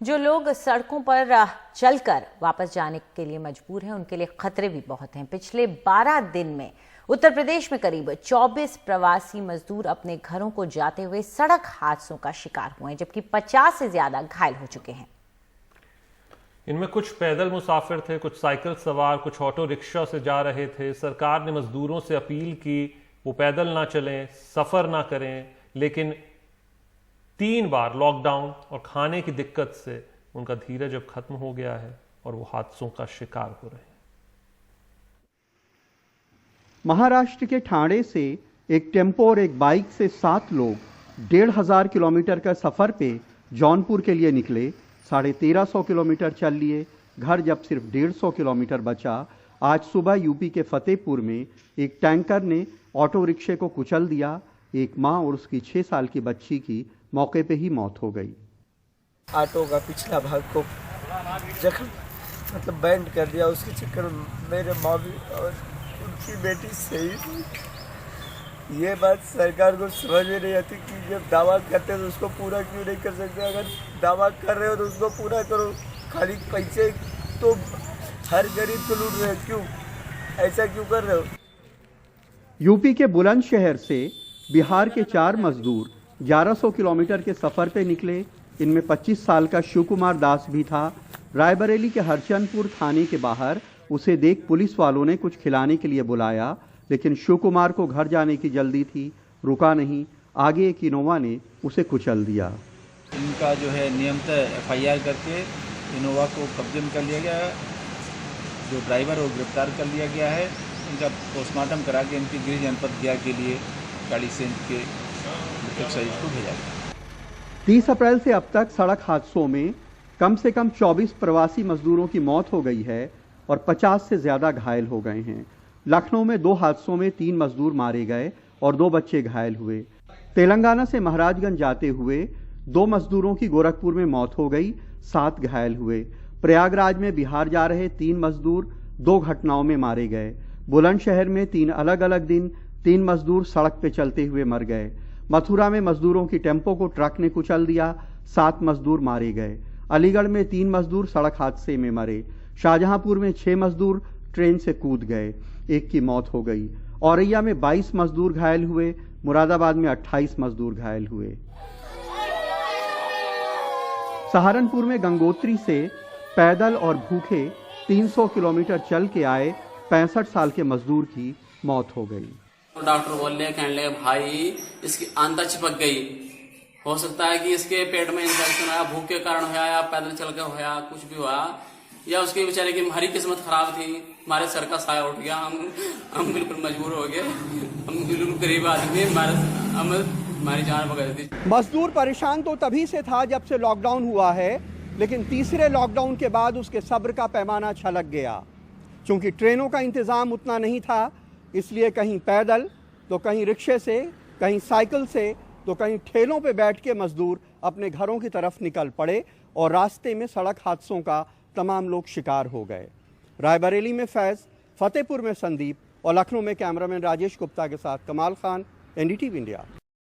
जो लोग सड़कों पर चलकर वापस जाने के लिए मजबूर हैं, उनके लिए खतरे भी बहुत हैं। पिछले 12 दिन में उत्तर प्रदेश में करीब 24 प्रवासी मजदूर अपने घरों को जाते हुए सड़क हादसों का शिकार हुए हैं, जबकि 50 से ज्यादा घायल हो चुके हैं। इनमें कुछ पैदल मुसाफिर थे, कुछ साइकिल सवार, कुछ ऑटो रिक्शा से जा रहे थे। सरकार ने मजदूरों से अपील की वो पैदल ना चलें, सफर ना करें, लेकिन 3 बार लॉकडाउन और खाने की दिक्कत से उनका धीरज अब खत्म हो गया है और वो हादसों का शिकार हो रहे हैं। महाराष्ट्र के ठाणे से एक टेम्पो और एक बाइक से 7 लोग 1500 किलोमीटर का सफर पे जौनपुर के लिए निकले। 1350 किलोमीटर चल लिए। घर जब सिर्फ 150 किलोमीटर बचा, आज सुबह यूपी के फतेहपुर में एक टैंकर ने ऑटो रिक्शे को कुचल दिया। एक मां और उसकी 6 साल की बच्ची की मौके पे ही मौत हो गई। ऑटो का पिछला भाग को जख्म बैंड कर दिया। उसके चक्कर में मेरे माँ भी और उनकी बेटी सही थी। ये बात सरकार को समझ में नहीं आती कि जब दावा करते हैं तो उसको पूरा क्यों नहीं कर सकते। अगर दावा कर रहे हो तो उसको पूरा करो। खाली पैसे तो हर गरीब को लूट रहे हो, क्यों ऐसा क्यों कर रहे हो। यूपी के बुलंदशहर से बिहार के 4 मजदूर 1100 किलोमीटर के सफर पे निकले। इनमें 25 साल का शिव कुमार दास भी था। रायबरेली के हरचंदपुर थाने के बाहर उसे देख पुलिस वालों ने कुछ खिलाने के लिए बुलाया, लेकिन शिव कुमार को घर जाने की जल्दी थी, रुका नहीं। आगे एक इनोवा ने उसे कुचल दिया। इनका जो है नियमतः FIR करके इनोवा को कब्जे में कर लिया गया है। जो ड्राइवर वो गिरफ्तार कर लिया गया है। इनका पोस्टमार्टम करा के इनकी गृह जनपद गया के लिए गाड़ी से इनके मृतक शरीर को भेजा गया। 30 अप्रैल से अब तक सड़क हादसों में कम से कम 24 प्रवासी मजदूरों की मौत हो गई है और 50 से ज्यादा घायल हो गए हैं। लखनऊ में 2 हादसों में 3 मजदूर मारे गए और 2 बच्चे घायल हुए। तेलंगाना से महाराजगंज जाते हुए 2 मजदूरों की गोरखपुर में मौत हो गई, 7 घायल हुए। प्रयागराज में बिहार जा रहे 3 मजदूर 2 घटनाओं में मारे गए। बुलंदशहर में 3 अलग अलग दिन 3 मजदूर सड़क पे चलते हुए मर गए। मथुरा में मजदूरों की टेम्पो को ट्रक ने कुचल दिया, 7 मजदूर मारे गए। अलीगढ़ में 3 मजदूर सड़क हादसे में मरे। शाहजहांपुर में 6 मजदूर ट्रेन से कूद गए, 1 की मौत हो गई। औरैया में 22 मजदूर घायल हुए। मुरादाबाद में 28 मजदूर घायल हुए। सहारनपुर में गंगोत्री से पैदल और भूखे 300 किलोमीटर चल के आए 65 साल के मजदूर की मौत हो गई। डॉक्टर बोले, कहने लगे भाई इसकी आंता चिपक गई, हो सकता है कि इसके पेट में इन्फेक्शन आया, भूख के कारण हुआ या पैदल चल के हुआ, कुछ भी हुआ, या उसके बेचारे की हमारी किस्मत खराब थी, हमारे सर का साया उठ गया, हम बिल्कुल मजबूर हो गए, हम बिल्कुल गरीब आदमी, हमारी जान बगैर थी। मजदूर परेशान तो तभी से था जब से लॉकडाउन हुआ है, लेकिन तीसरे लॉकडाउन के बाद उसके सब्र का पैमाना छलक गया। चूंकि ट्रेनों का इंतजाम उतना नहीं था, इसलिए कहीं पैदल तो कहीं रिक्शे से, कहीं साइकिल से तो कहीं ठेलों पे बैठ के मजदूर अपने घरों की तरफ निकल पड़े और रास्ते में सड़क हादसों का तमाम लोग शिकार हो गए। रायबरेली में फैज, फतेहपुर में संदीप और लखनऊ में कैमरामैन राजेश गुप्ता के साथ कमाल खान, NDTV इंडिया।